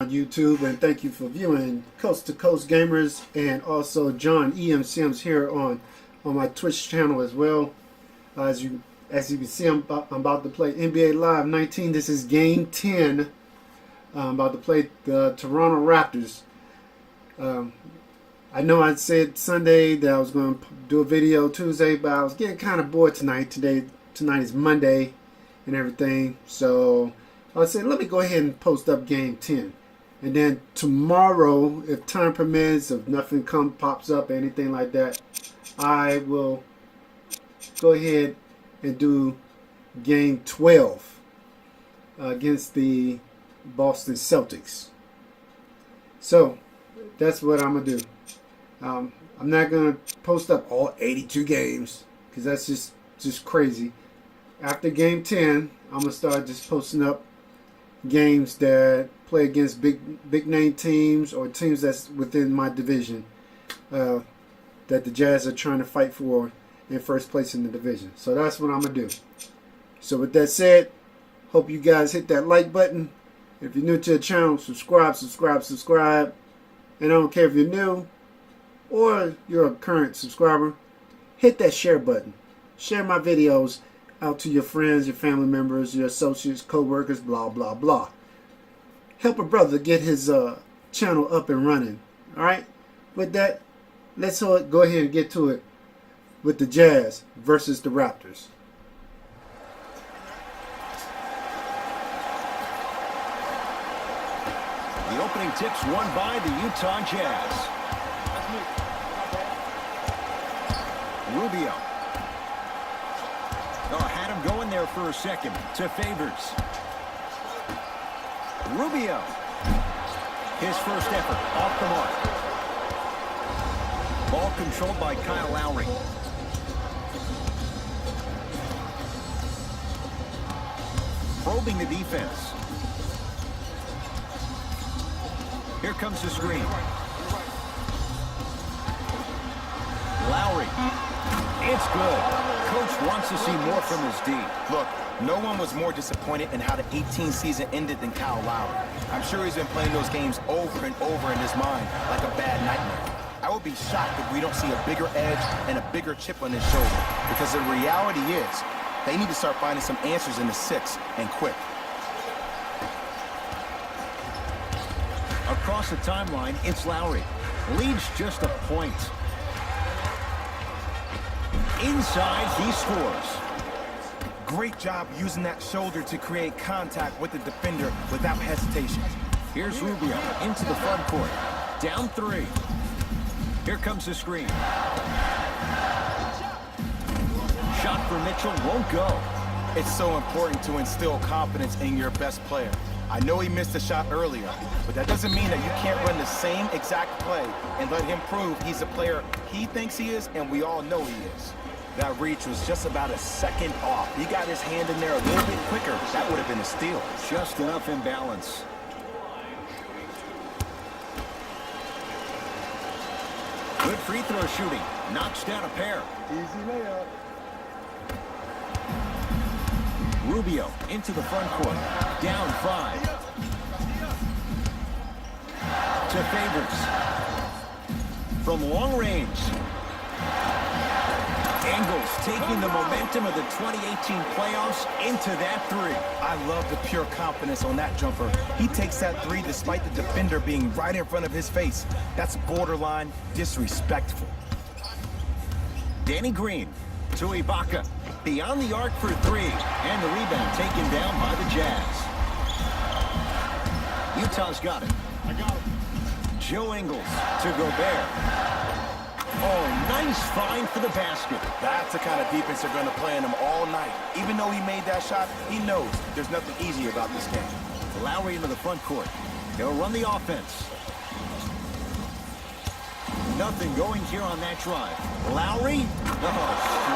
On YouTube, and thank you for viewing Coast to Coast Gamers, and also John Sims here on my Twitch channel as well. As you can see, I'm about to play NBA Live 19. This is game 10. I'm about to play the Toronto Raptors. I know I said Sunday that I was going to do a video Tuesday, but I was getting kind of bored tonight. Tonight is Monday and everything, so I said let me go ahead and post up game 10. And then tomorrow, if time permits, if nothing pops up, anything like that, I will go ahead and do game 12 against the Boston Celtics. So that's what I'm gonna do. I'm not gonna post up all 82 games because that's just crazy. After game 10, I'm gonna start just posting up games that play against big name teams or teams that's within my division that the Jazz are trying to fight for in first place in the division. So that's what I'm gonna do. So with that said, hope you guys hit that like button. If you're new to the channel, subscribe. And I don't care if you're new or you're a current subscriber, hit that share button. Share my videos out to your friends, your family members, your associates, co-workers, blah, blah, blah. Help a brother get his channel up and running. Alright? With that, let's go ahead and get to it with the Jazz versus the Raptors. The opening tip's won by the Utah Jazz. Rubio. Oh, had him going there for a second to Favors. Rubio. His first effort off the mark. Ball controlled by Kyle Lowry. Probing the defense. Here comes the screen. Lowry. It's good. Coach wants to see more from his D. Look, no one was more disappointed in how the 18 season ended than Kyle Lowry. I'm sure he's been playing those games over and over in his mind like a bad nightmare. I would be shocked if we don't see a bigger edge and a bigger chip on his shoulder, because the reality is they need to start finding some answers in the six, and quick. Across the timeline, it's Lowry. Leads just a point. Inside, he scores. Great job using that shoulder to create contact with the defender without hesitation. Here's Rubio into the front court. Down 3. Here comes the screen. Shot for Mitchell won't go. It's so important to instill confidence in your best player. I know he missed a shot earlier, but that doesn't mean that you can't run the same exact play and let him prove he's a player he thinks he is, and we all know he is. That reach was just about a second off. He got his hand in there a little bit quicker. That would have been a steal. Just enough imbalance. Good free throw shooting. Knocks down a pair. Easy layup. Rubio into the front court. Down 5. To Favors. From long range. Engels taking the momentum of the 2018 playoffs into that 3. I love the pure confidence on that jumper. He takes that 3 despite the defender being right in front of his face. That's borderline disrespectful. Danny Green to Ibaka. Beyond the arc for 3. And the rebound taken down by the Jazz. Utah's got it. I got him. Joe Ingles to Gobert. Oh, nice find for the basket. That's the kind of defense they're going to play in him all night. Even though he made that shot, he knows there's nothing easy about this game. Lowry into the front court. They'll run the offense. Nothing going here on that drive. Lowry,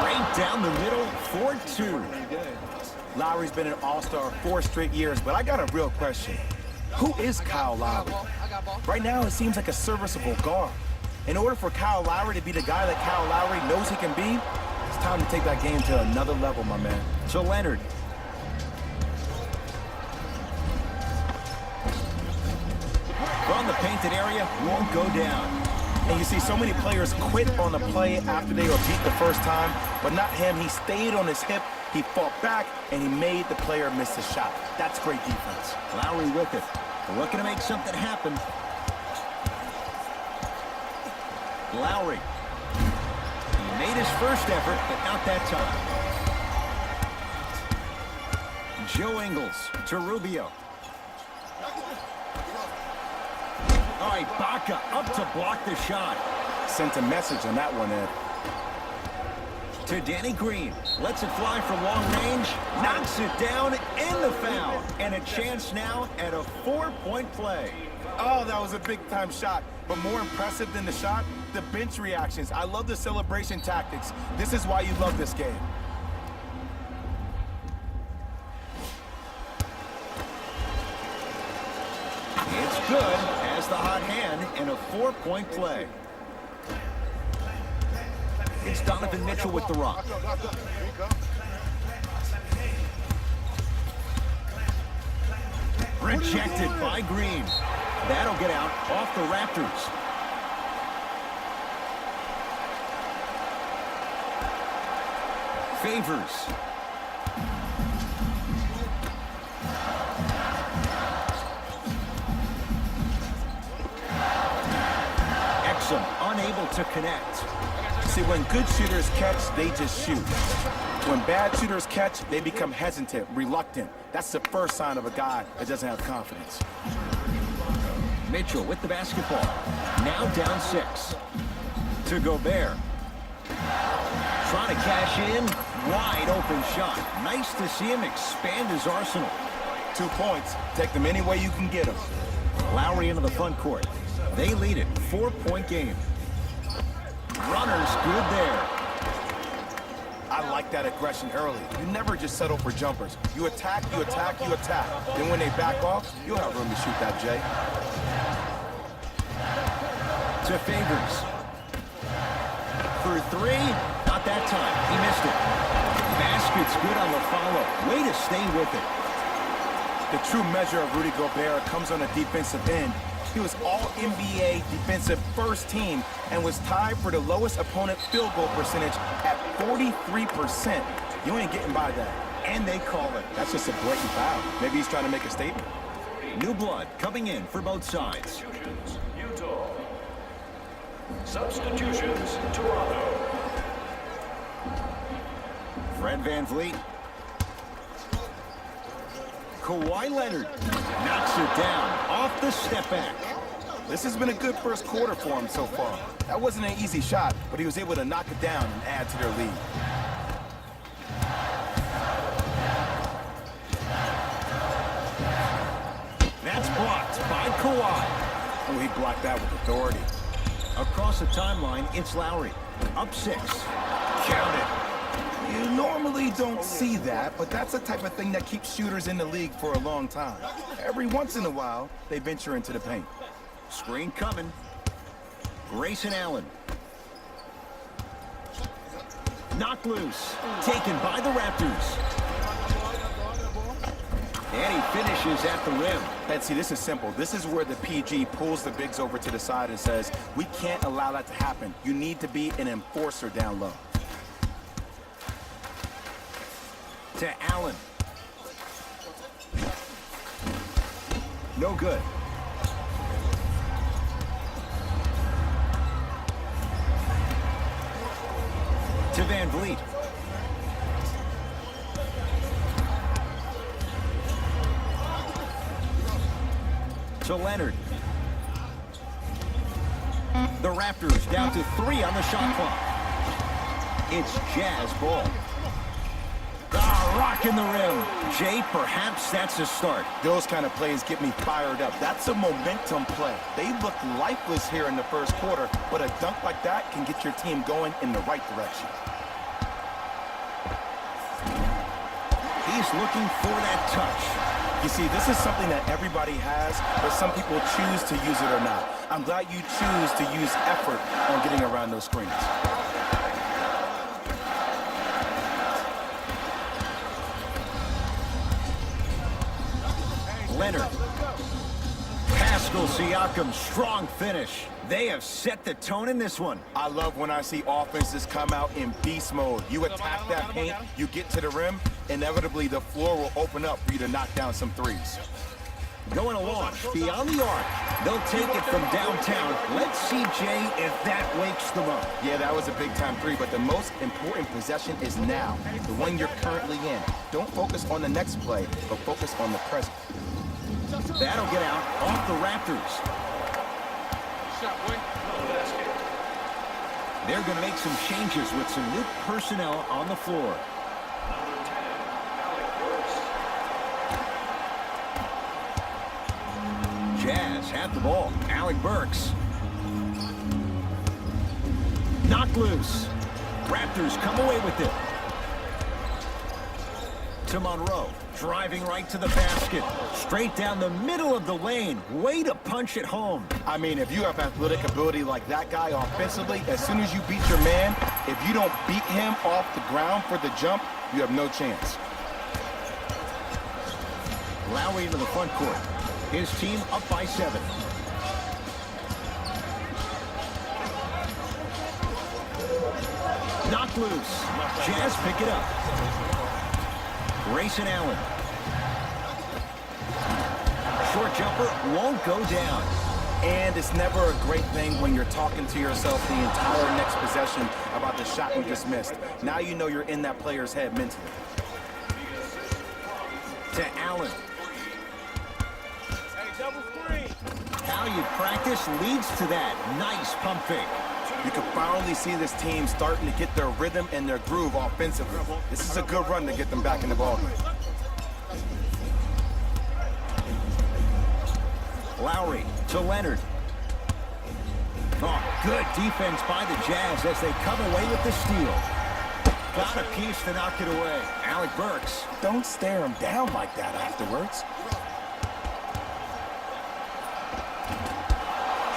straight down the middle, 4-2. Lowry's been an all-star 4 straight years, but I got a real question. Who is Kyle Lowry? Right now, it seems like a serviceable guard. In order for Kyle Lowry to be the guy that Kyle Lowry knows he can be, it's time to take that game to another level, my man. To Leonard. on the painted area won't go down. And you see so many players quit on the play after they were beat the first time, but not him. He stayed on his hip, he fought back, and he made the player miss the shot. That's great defense. Lowry with it. Looking to make something happen. Lowry. He made his first effort, but not that time. Joe Ingles to Rubio. All right, Baca up to block the shot. Sent a message on that one, Ed. To Danny Green. Lets it fly from long range. Knocks it down in the foul. And a chance now at a 4-point play. Oh, that was a big-time shot. But more impressive than the shot, the bench reactions. I love the celebration tactics. This is why you love this game. It's good. Has the hot hand and a 4-point play. It's Donovan Mitchell with the rock. Rejected by Green. That'll get out off the Raptors. Favors. Exum unable to connect. See, when good shooters catch, they just shoot. When bad shooters catch, they become hesitant, reluctant. That's the first sign of a guy that doesn't have confidence. Mitchell with the basketball. Now down 6. To Gobert. Trying to cash in. Wide open shot. Nice to see him expand his arsenal. 2 points. Take them any way you can get them. Lowry into the front court. They lead it. 4-point game. Runners good there. I like that aggression early. You never just settle for jumpers. You attack, you attack, you attack. Then when they back off, you'll have room to shoot that, Jay. To Favors. For 3. Not that time. He missed it. Basket's good on the follow. Way to stay with it. The true measure of Rudy Gobert comes on the defensive end. He was all-NBA defensive first team and was tied for the lowest opponent field goal percentage at 43%. You ain't getting by that. And they call it. That's just a blatant foul. Maybe he's trying to make a statement. New blood coming in for both sides. Substitutions, Utah. Substitutions, Toronto. Fred VanVleet. Kawhi Leonard knocks it down off the step back. This has been a good first quarter for him so far. That wasn't an easy shot, but he was able to knock it down and add to their lead. That's blocked by Kawhi. Oh, he blocked that with authority. Across the timeline, it's Lowry. Up 6. Count it. You normally don't see that, but that's the type of thing that keeps shooters in the league for a long time. Every once in a while, they venture into the paint. Screen coming. Grayson Allen. Knocked loose. Taken by the Raptors. And he finishes at the rim. And see, this is simple. This is where the PG pulls the bigs over to the side and says, we can't allow that to happen. You need to be an enforcer down low. To Allen. No good. To VanVleet. To Leonard. The Raptors down to 3 on the shot clock. It's Jazz ball. Rocking the rim. Jay, perhaps that's a start. Those kind of plays get me fired up. That's a momentum play. They look lifeless here in the first quarter, but a dunk like that can get your team going in the right direction. He's looking for that touch. You see, this is something that everybody has, but some people choose to use it or not. I'm glad you choose to use effort on getting around those screens. Leonard. Pass Pascal Siakam, strong finish. They have set the tone in this one. I love when I see offenses come out in beast mode. You attack that paint, you get to the rim, inevitably the floor will open up for you to knock down some threes. Going to launch beyond the arc. They'll take it from downtown. Let's see, Jay, if that wakes them up. Yeah, that was a big-time three, but the most important possession is now, the one you're currently in. Don't focus on the next play, but focus on the present. That'll get out off the Raptors. They're going to make some changes with some new personnel on the floor. Jazz have the ball. Alec Burks. Knocked loose. Raptors come away with it. To Monroe. Driving right to the basket. Straight down the middle of the lane. Way to punch it home. I mean, if you have athletic ability like that guy offensively, as soon as you beat your man, if you don't beat him off the ground for the jump, you have no chance. Lowry into the front court. His team up by 7. Knocked loose. Jazz pick it up. Grayson Allen. Short jumper won't go down. And it's never a great thing when you're talking to yourself the entire next possession about the shot you just missed. Now you know you're in that player's head mentally. To Allen. How you practice leads to that. Nice pump fake. You can finally see this team starting to get their rhythm and their groove offensively. This is a good run to get them back in the ballgame. Lowry to Leonard. Oh, good defense by the Jazz as they come away with the steal. Got a piece to knock it away. Alec Burks. Don't stare him down like that afterwards.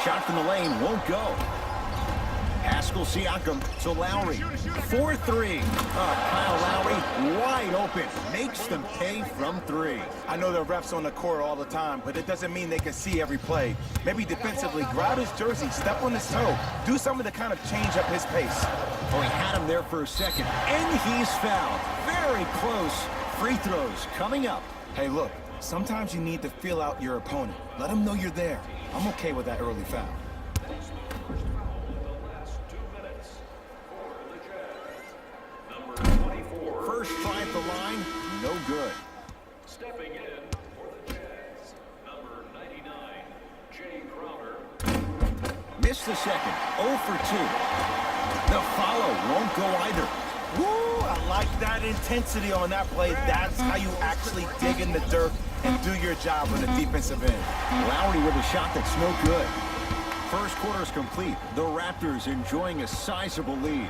Shot from the lane won't go. Pascal Siakam to Lowry. 4-3. Kyle Lowry wide open. Makes them pay from 3. I know the refs on the court all the time, but it doesn't mean they can see every play. Maybe defensively, grab his jersey, step on his toe, do something to kind of change up his pace. Oh, he had him there for a second, and he's fouled. Very close. Free throws coming up. Hey, look, sometimes you need to feel out your opponent. Let him know you're there. I'm okay with that early foul. First try at the line, no good. Stepping in for the Jazz, number 99, Jay Crowder. Missed the second, 0 for 2. The follow won't go either. Woo! I like that intensity on that play. That's how you actually dig in the dirt and do your job on the defensive end. Lowry with a shot that's no good. First quarter's complete. The Raptors enjoying a sizable lead.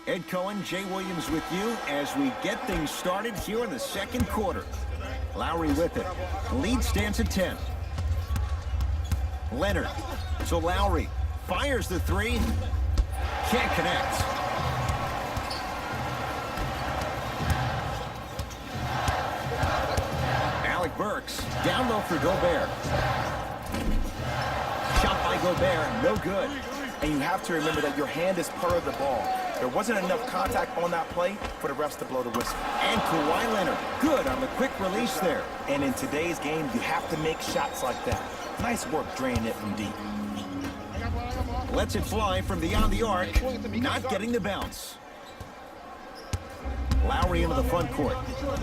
Ed Cohen, Jay Williams with you as we get things started here in the second quarter. Lowry with it. Lead stands at 10. Leonard to Lowry. Fires the 3. Can't connect. Alec Burks down low for Gobert. Shot by Gobert, no good. And you have to remember that your hand is part of the ball. There wasn't enough contact on that play for the refs to blow the whistle. And Kawhi Leonard, good on the quick release there. And in today's game, you have to make shots like that. Nice work draining it from deep. Lets it fly from beyond the arc, not getting the bounce. Lowry into the front court.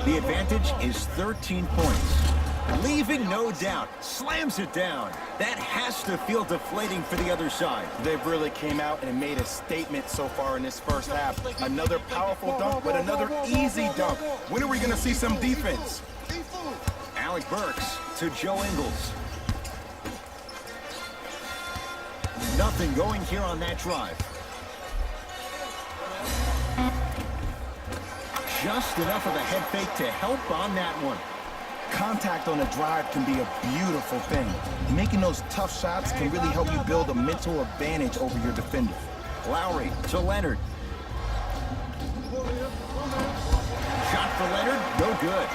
The advantage is 13 points. Leaving no doubt. Slams it down. That has to feel deflating for the other side. They really came out and made a statement so far in this first half. Another powerful dunk, but another easy dunk. When are we going to see some defense? Alec Burks to Joe Ingles. Nothing going here on that drive. Just enough of a head fake to help on that one. Contact on a drive can be a beautiful thing. Making those tough shots can really help you build a mental advantage over your defender. Lowry to Leonard. Shot for Leonard, no good.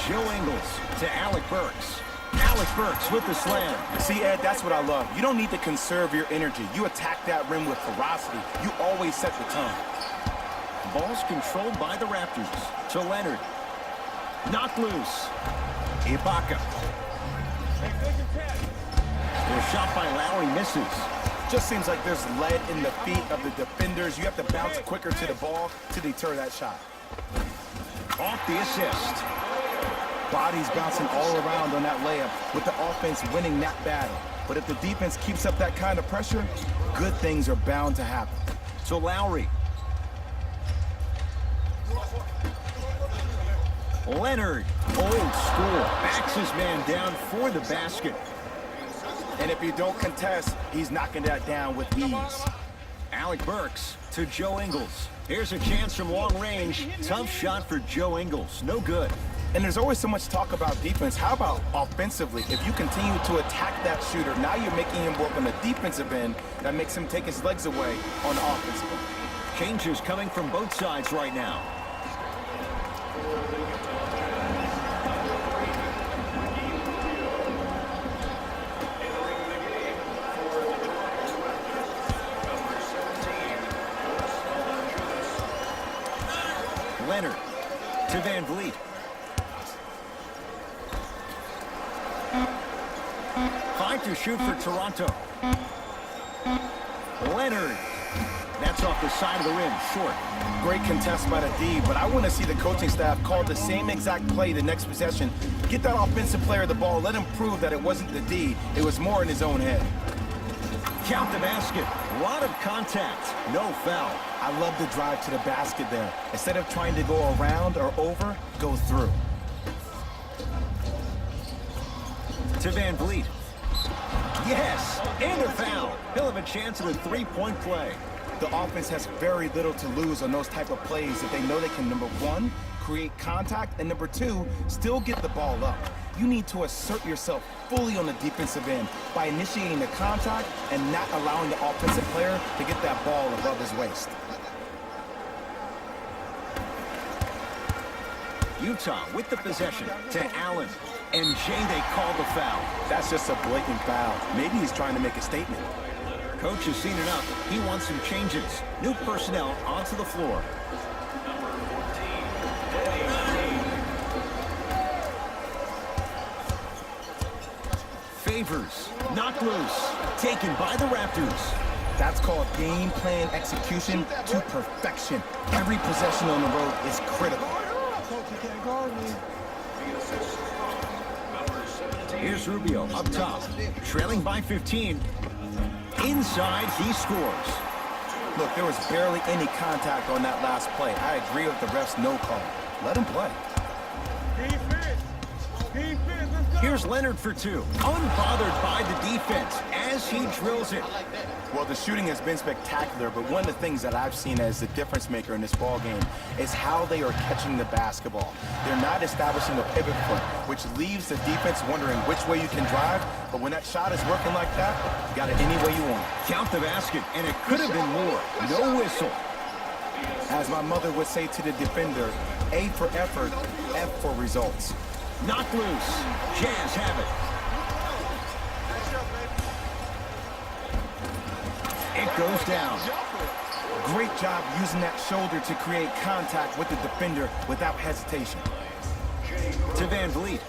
Joe Ingles to Alec Burks. Alec Burks with the slam. See, Ed, that's what I love. You don't need to conserve your energy. You attack that rim with ferocity. You always set the tone. Ball's controlled by the Raptors. To Leonard. Knocked loose. Ibaka. The shot by Lowry misses. Just seems like there's lead in the feet of the defenders. You have to bounce quicker to the ball to deter that shot. Off the assist. Bodies bouncing all around on that layup with the offense winning that battle. But if the defense keeps up that kind of pressure, good things are bound to happen. To Lowry. Leonard, old school, backs his man down for the basket. And if you don't contest, he's knocking that down with ease. Alec Burks to Joe Ingles. Here's a chance from long range. Tough shot for Joe Ingles, no good. And there's always so much talk about defense. How about offensively? If you continue to attack that shooter, now you're making him work on the defensive end. That makes him take his legs away on the offensive end. Changes coming from both sides right now. Leonard to Van Vliet. Five to shoot for Toronto. Leonard. That's off the side of the rim, short. Great contest by the D, but I want to see the coaching staff call the same exact play the next possession. Get that offensive player the ball. Let him prove that it wasn't the D. It was more in his own head. Count the basket. A lot of contact. No foul. I love the drive to the basket there. Instead of trying to go around or over, go through. To Van Vliet. Yes, and a foul. He'll have a chance at a three-point play. The offense has very little to lose on those type of plays if they know they can, number one, create contact, and number two, still get the ball up. You need to assert yourself fully on the defensive end by initiating the contact and not allowing the offensive player to get that ball above his waist. Utah with the possession to Allen. And Jay, they call the foul. That's just a blatant foul. Maybe he's trying to make a statement. Coach has seen enough. He wants some changes. New personnel onto the floor. Favors, knocked loose, taken by the Raptors. That's called game plan execution to perfection. Every possession on the road is critical. Here's Rubio up top, trailing by 15. Inside, he scores. Look, there was barely any contact on that last play. I agree with the ref's no call. Let him play. Here's Leonard for two, unbothered by the defense as he drills it. Well, the shooting has been spectacular, but one of the things that I've seen as the difference maker in this ball game is how they are catching the basketball. They're not establishing a pivot foot, which leaves the defense wondering which way you can drive, but when that shot is working like that, you got it any way you want. Count the basket, and it could have been more. No whistle. As my mother would say to the defender, A for effort, F for results. Knocked loose. Jazz have it. It goes down. Great job using that shoulder to create contact with the defender without hesitation. To Van Vliet.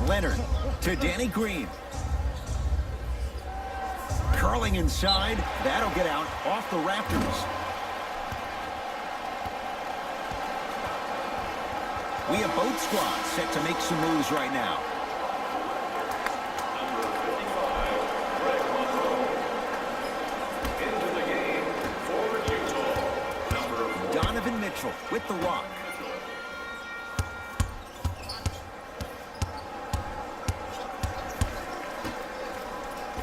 Leonard to Danny Green. Curling inside. That'll get out off the Raptors. We have both squads set to make some moves right now. Into the game for Utah, Donovan Mitchell with the rock.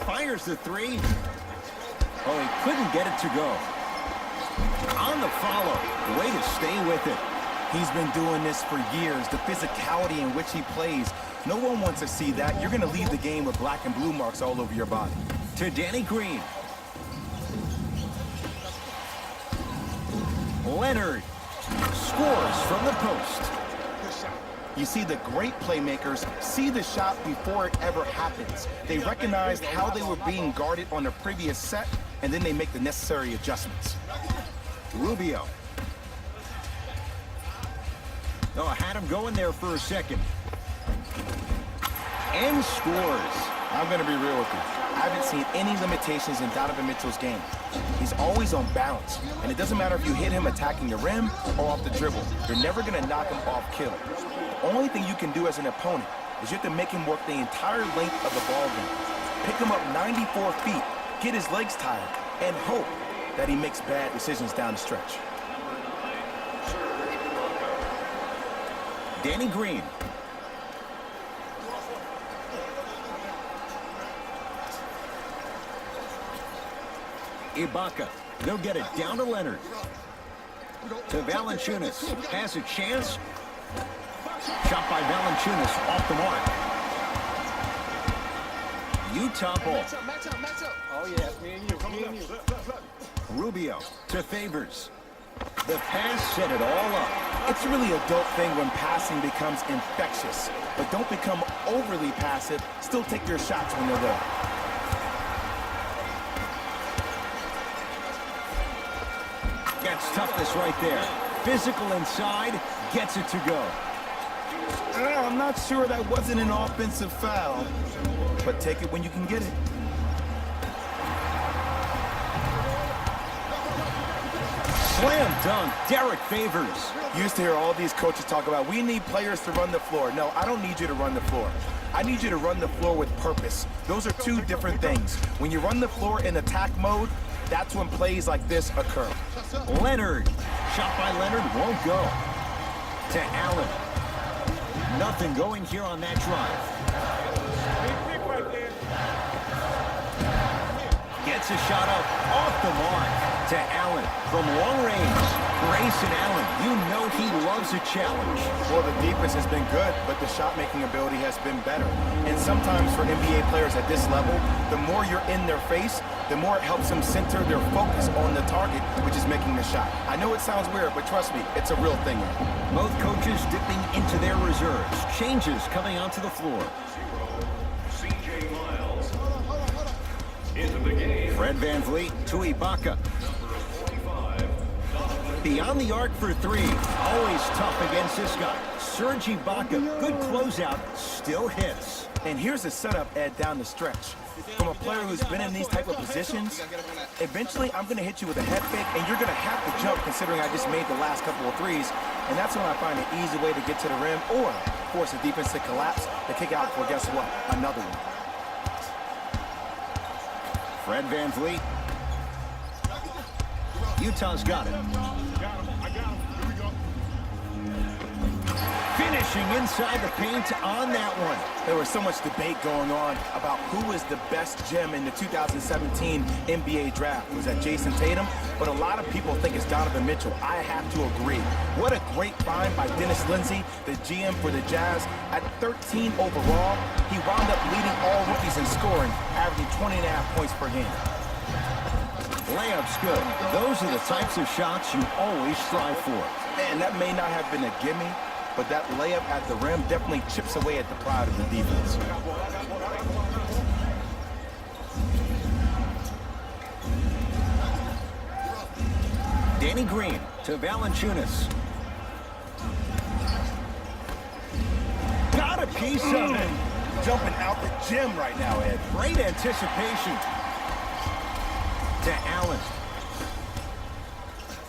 Fires the three. Oh, he couldn't get it to go. On the follow. Way to stay with it. He's been doing this for years. The physicality in which he plays, no one wants to see that. You're going to leave the game with black and blue marks all over your body. To Danny Green. Leonard scores from the post. You see, the great playmakers see the shot before it ever happens. They recognized how they were being guarded on the previous set, and then they make the necessary adjustments. Rubio. Oh, I had him going there for a second. And scores. I'm going to be real with you. I haven't seen any limitations in Donovan Mitchell's game. He's always on balance, and it doesn't matter if you hit him attacking the rim or off the dribble. You're never going to knock him off kill. The only thing you can do as an opponent is you have to make him work the entire length of the ball game. Pick him up 94 feet, get his legs tired, and hope that he makes bad decisions down the stretch. Danny Green. Ibaka. They'll get it down to Leonard. To Valanciunas. Has a chance. Shot by Valanciunas off the mark. Utah ball. Oh, yeah, me and you. Rubio to Favors. The pass set it all up. It's a really adult thing when passing becomes infectious, but don't become overly passive. Still take your shots when they're there. Gets toughness right there. Physical inside, gets it to go. I'm not sure that wasn't an offensive foul, but take it when you can get it. Slam dunk, Derek Favors. You used to hear all these coaches talk about, we need players to run the floor. No, I don't need you to run the floor. I need you to run the floor with purpose. Those are two different things. When you run the floor in attack mode, that's when plays like this occur. Leonard. Shot by Leonard won't go. To Allen. Nothing going here on that drive. Gets a shot up off the mark. To Allen from long range. Grayson Allen, you know he loves a challenge. Well, the defense has been good, but the shot-making ability has been better. And sometimes for NBA players at this level, the more you're in their face, the more it helps them center their focus on the target, which is making the shot. I know it sounds weird, but trust me, it's a real thing. Both coaches dipping into their reserves. Changes coming onto the floor. C.J. Miles into the game. Fred VanVleet to Ibaka. Beyond the arc for three. Always tough against this guy. Serge Ibaka, good closeout, still hits. And here's a setup, Ed, down the stretch. From a player who's been in these type of positions, eventually I'm going to hit you with a head fake, and you're going to have to jump considering I just made the last couple of threes. And that's when I find an easy way to get to the rim or force the defense to collapse to kick out for, guess what, another one. Fred VanVleet. Utah's got it. Finishing inside the paint on that one. There was so much debate going on about who is the best gem in the 2017 NBA draft. Was that Jason Tatum? But a lot of people think it's Donovan Mitchell. I have to agree. What a great find by Dennis Lindsey, the GM for the Jazz. At 13 overall, he wound up leading all rookies in scoring, averaging 20.5 points per game. Layup's good. Those are the types of shots you always strive for. And that may not have been a gimme, but that layup at the rim definitely chips away at the pride of the defense. Danny Green to Valanciunas. Got a piece of it. Jumping out the gym right now, Ed. Great anticipation. To Allen.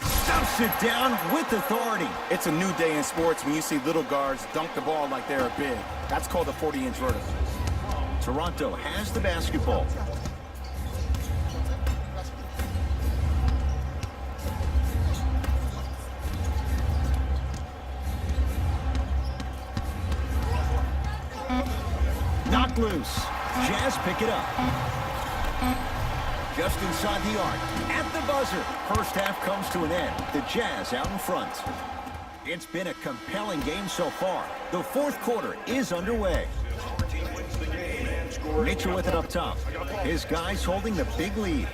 Stuffs it down with authority. It's a new day in sports when you see little guards dunk the ball like they're big. That's called a 40-inch vertical. Toronto has the basketball. Knocked loose. Jazz pick it up. Just inside the arc. At the buzzer. First half comes to an end. The Jazz out in front. It's been a compelling game so far. The fourth quarter is underway. Mitchell with it up top. His guys holding the big lead.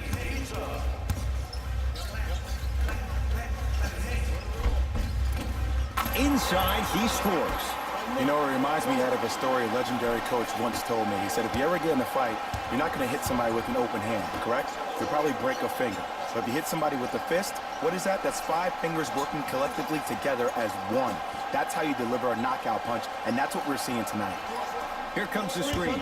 Inside, he scores. You know, it reminds me of a story a legendary coach once told me. He said, if you ever get in a fight, you're not going to hit somebody with an open hand, correct? You'll probably break a finger. But if you hit somebody with a fist, what is that? That's 5 fingers working collectively together as one. That's how you deliver a knockout punch, and that's what we're seeing tonight. Here comes the screen.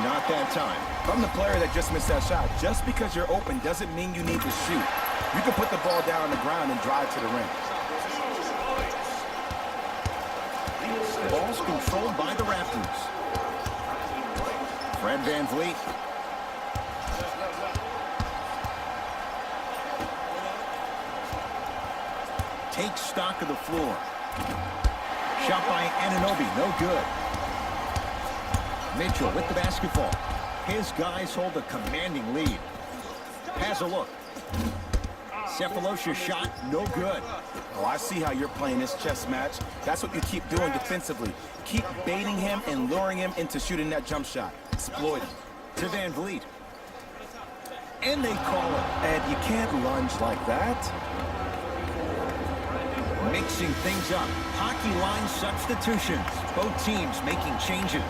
Not that time. From the player that just missed that shot, just because you're open doesn't mean you need to shoot. You can put the ball down on the ground and drive to the rim. The ball's controlled by the Raptors. Fred VanVleet. Takes stock of the floor. Shot by Anunoby, no good. Mitchell with the basketball. His guys hold a commanding lead. Has a look. Cephalosha's shot, no good. Oh, I see how you're playing this chess match. That's what you keep doing defensively. Keep baiting him and luring him into shooting that jump shot. Exploit him. To VanVleet. And they call it. Ed, you can't lunge like that. Mixing things up. Hockey line substitutions. Both teams making changes.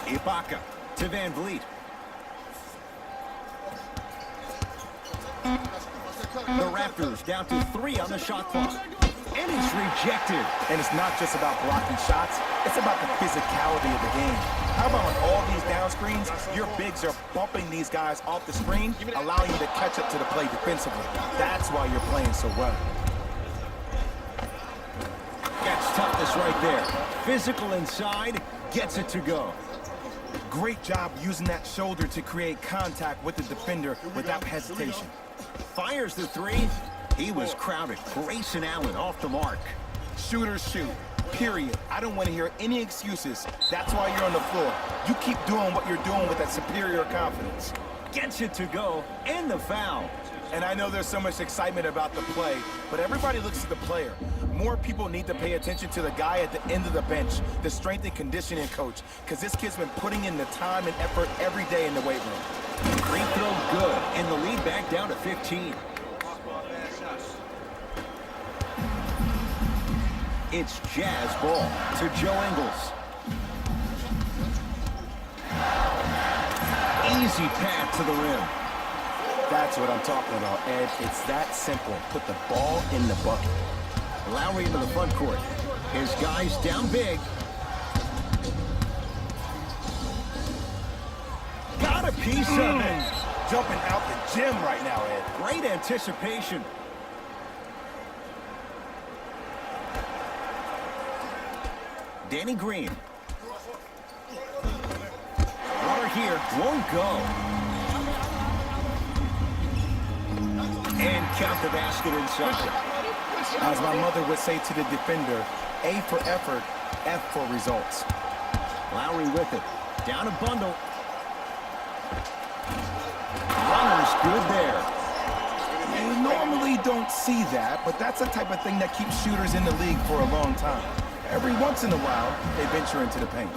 Ibaka to VanVleet. The Raptors down to 3 on the shot clock. And it's rejected. And it's not just about blocking shots. It's about the physicality of the game. How about on all these down screens, your bigs are bumping these guys off the screen, allowing you to catch up to the play defensively. That's why you're playing so well. Gets toughness right there. Physical inside, gets it to go. Great job using that shoulder to create contact with the defender without hesitation. Fires the 3. He was crowded. Grayson Allen off the mark. Shooters shoot, period. I don't want to hear any excuses. That's why you're on the floor. You keep doing what you're doing with that superior confidence. Gets it to go, and the foul. And I know there's so much excitement about the play, but everybody looks at the player. More people need to pay attention to the guy at the end of the bench, the strength and conditioning coach, because this kid's been putting in the time and effort every day in the weight room. Free throw good, and the lead back down to 15. It's Jazz ball to Joe Ingles. Easy path to the rim. That's what I'm talking about, Ed. It's that simple. Put the ball in the bucket. Lowry into the front court. His guys down big. Got a piece of it. Jumping out the gym right now, Ed. Great anticipation. Danny Green. Runner here, won't go. And count the basket inside. As my mother would say to the defender, A for effort, F for results. Lowry with it. Down a bundle. Runner's good there. You normally don't see that, but that's the type of thing that keeps shooters in the league for a long time. Every once in a while, they venture into the paint.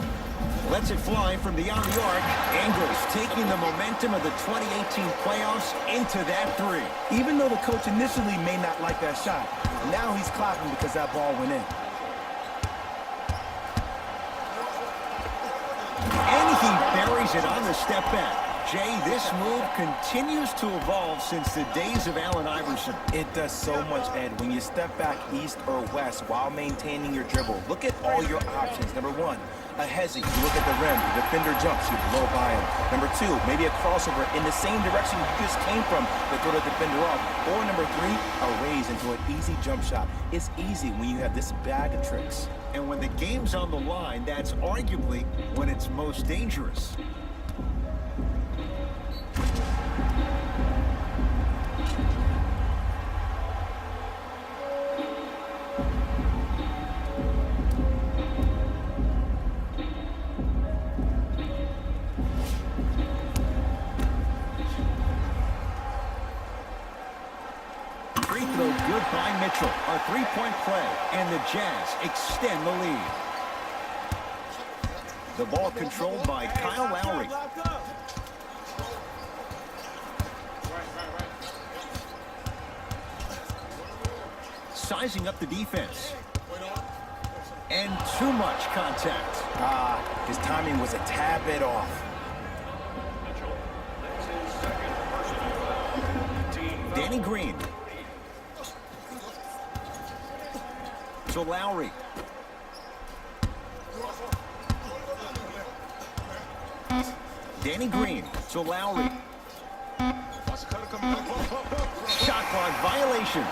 Lets it fly from beyond the arc. Ingles taking the momentum of the 2018 playoffs into that 3. Even though the coach initially may not like that shot, now he's clapping because that ball went in. And he buries it on the step back. Jay, this move continues to evolve since the days of Allen Iverson. It does so much, Ed. When you step back east or west while maintaining your dribble, look at all your options. Number 1, a hezzy. You look at the rim. The defender jumps. You blow by him. Number 2, maybe a crossover in the same direction you just came from to throw the defender off. Or number 3, a raise into an easy jump shot. It's easy when you have this bag of tricks. And when the game's on the line, that's arguably when it's most dangerous. by Mitchell. A three-point play, and the Jazz extend the lead. The ball controlled by Kyle Lowry. Sizing up the defense. And too much contact. His timing was a tad bit off. Mitchell. That's his second personal foul. Team foul. Danny Green. To Lowry. Danny Green to Lowry. Shot clock violation.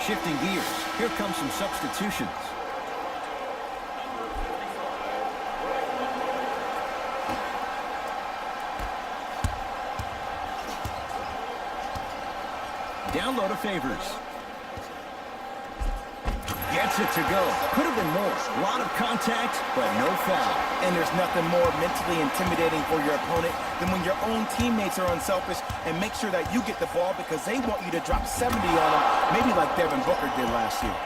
Shifting gears. Here comes some substitutions. Down low to Favors. Gets it to go. Could have been more. A lot of contact, but no foul. And there's nothing more mentally intimidating for your opponent than when your own teammates are unselfish and make sure that you get the ball because they want you to drop 70 on them, maybe like Devin Booker did last year.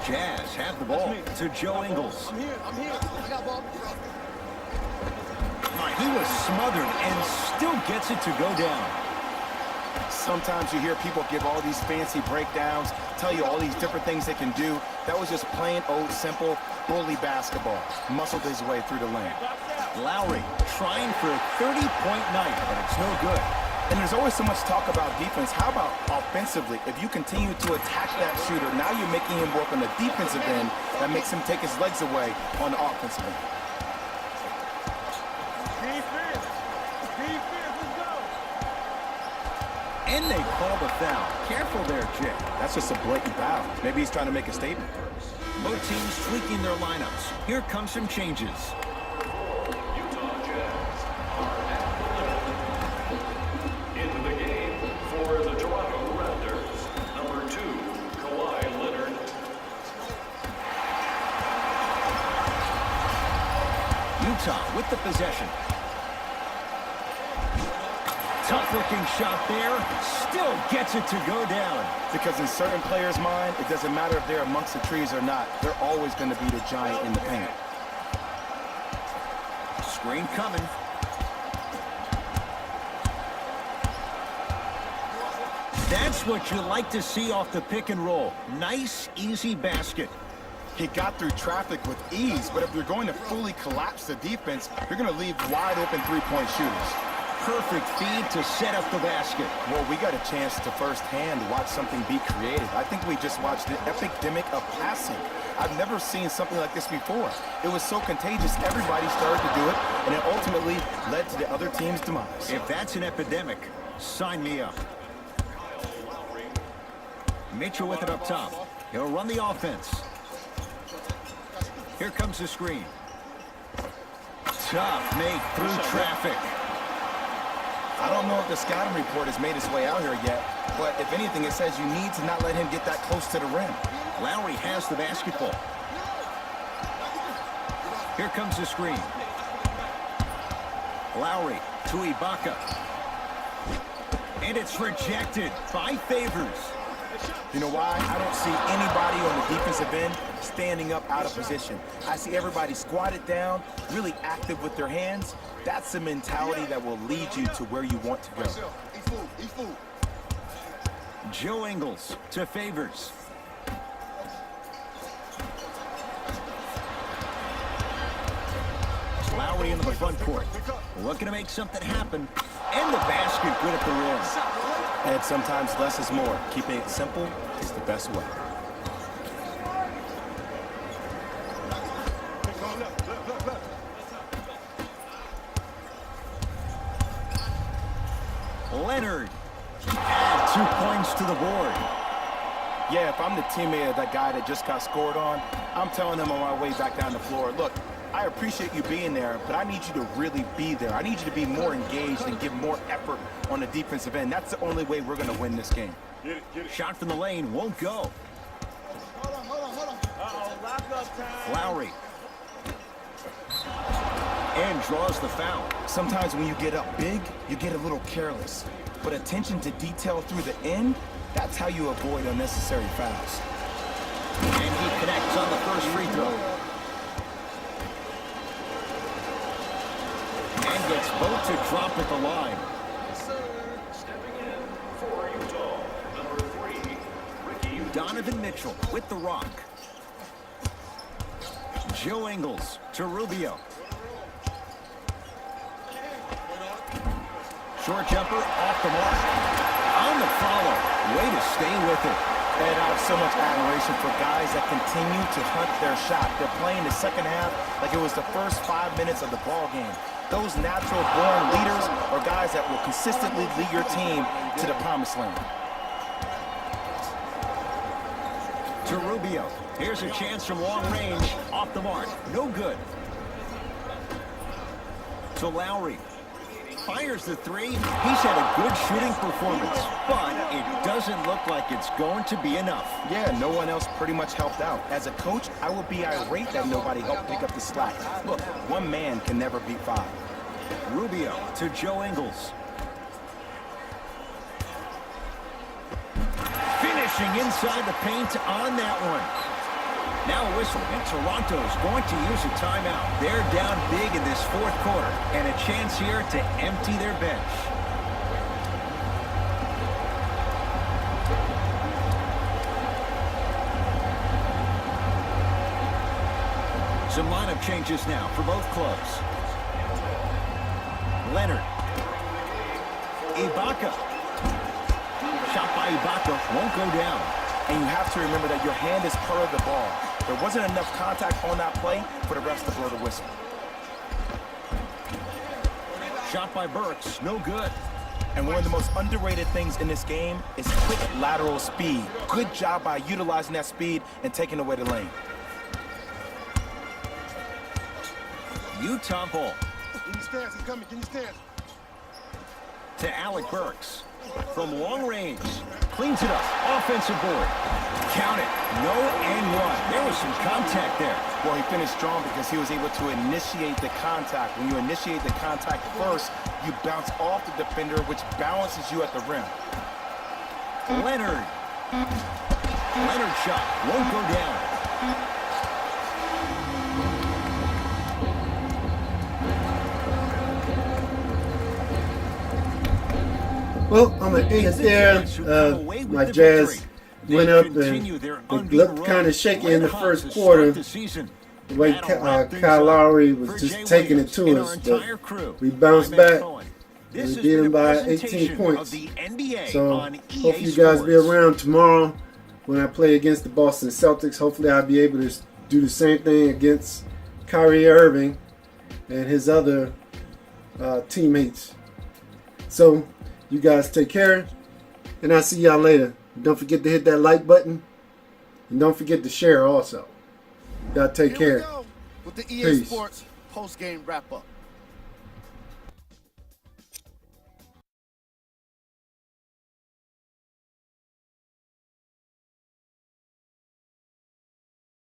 Jazz have the ball to Joe Ingles. I'm here. I got ball. He was smothered and still gets it to go down. Sometimes you hear people give all these fancy breakdowns, tell you all these different things they can do. That was just plain old simple bully basketball. Muscled his way through the lane. Lowry trying for a 30-point night, but it's no good. And there's always so much talk about defense. How about offensively? If you continue to attack that shooter, now you're making him work on the defensive end. That makes him take his legs away on the offensive end. Defense, let's go. And they call the foul. Careful there, Jay. That's just a blatant foul. Maybe he's trying to make a statement. Both teams tweaking their lineups. Here come some changes. Utah Jazz are at the limit. Into the game for the Toronto Raptors, number 2, Kawhi Leonard. Utah with the possession. Tough-looking shot there. Still gets it to go down. Because in certain players' mind, it doesn't matter if they're amongst the trees or not. They're always going to be the giant in the paint. Screen coming. That's what you like to see off the pick and roll. Nice, easy basket. He got through traffic with ease, but if you're going to fully collapse the defense, you're going to leave wide open three-point shooters. Perfect feed to set up the basket. Well, we got a chance to firsthand watch something be created. I think we just watched an epidemic of passing. I've never seen something like this before. It was so contagious, everybody started to do it, and it ultimately led to the other team's demise. If that's an epidemic, sign me up. Mitchell with it up top. He'll run the offense. Here comes the screen. Tough make through traffic. I don't know if the scouting report has made its way out here yet, but if anything, it says you need to not let him get that close to the rim. Lowry has the basketball. Here comes the screen. Lowry to Ibaka. And it's rejected by Favors. You know why? I don't see anybody on the defensive end standing up out of position. I see everybody squatted down, really active with their hands. That's the mentality that will lead you to where you want to go. Joe Ingles to Favors. Lowry into the front court. Looking to make something happen. And the basket good at the rim. And sometimes less is more. Keeping it simple is the best way. Leonard. Add 2 points to the board. Yeah, if I'm the teammate of that guy that just got scored on, I'm telling him on my way back down the floor, look, I appreciate you being there, but I need you to really be there. I need you to be more engaged and give more effort on the defensive end. That's the only way we're going to win this game. Shot from the lane won't go. Hold on. Uh-oh, lock up time. Lowry. and draws the foul. Sometimes when you get up big, you get a little careless. But attention to detail through the end, that's how you avoid unnecessary fouls. And he connects on the first free throw. And gets both to drop at the line. Stepping in for Utah, number 3, Ricky Donovan Mitchell with the rock. Joe Ingles to Rubio. Short jumper off the mark. On the follow. Way to stay with it. And I have so much admiration for guys that continue to hunt their shot. They're playing the second half like it was the first 5 minutes of the ball game. Those natural-born leaders are guys that will consistently lead your team to the promised land. To Rubio. Here's a chance from long range. Off the mark. No good. To Lowry. Fires the three. He's had a good shooting performance, but it doesn't look like it's going to be enough. Yeah, no one else pretty much helped out. As a coach, I would be irate that nobody helped pick up the slack. Look, one man can never beat 5. Rubio to Joe Ingles. Finishing inside the paint on that one. Now a whistle, and Toronto is going to use a timeout. They're down big in this fourth quarter, and a chance here to empty their bench. Some lineup changes now for both clubs. Leonard. Ibaka. Shot by Ibaka won't go down. And you have to remember that your hand is part of the ball. There wasn't enough contact on that play for the refs to blow the whistle. Shot by Burks, no good. And one of the most underrated things in this game is quick lateral speed. Good job by utilizing that speed and taking away the lane. Utah ball. Give me stance, he's coming, give me stance. To Alec Burks. From long range. Cleans it up. Offensive board. Count it. No and one. There was some contact there. Well, he finished strong because he was able to initiate the contact. When you initiate the contact first, you bounce off the defender, which balances you at the rim. Leonard. Leonard shot. Won't go down. Well, I'm going to end it there. My Jazz went up and it looked kind of shaky in the first quarter. The way Kyle Lowry was just taking it to us. But we bounced back. We beat him by 18 points. So hopefully you guys be around tomorrow when I play against the Boston Celtics. Hopefully I'll be able to do the same thing against Kyrie Irving and his other teammates. So you guys take care, and I'll see y'all later. Don't forget to hit that like button, and don't forget to share also. Y'all take care. Here we go with the EA Peace. Sports post-game wrap-up.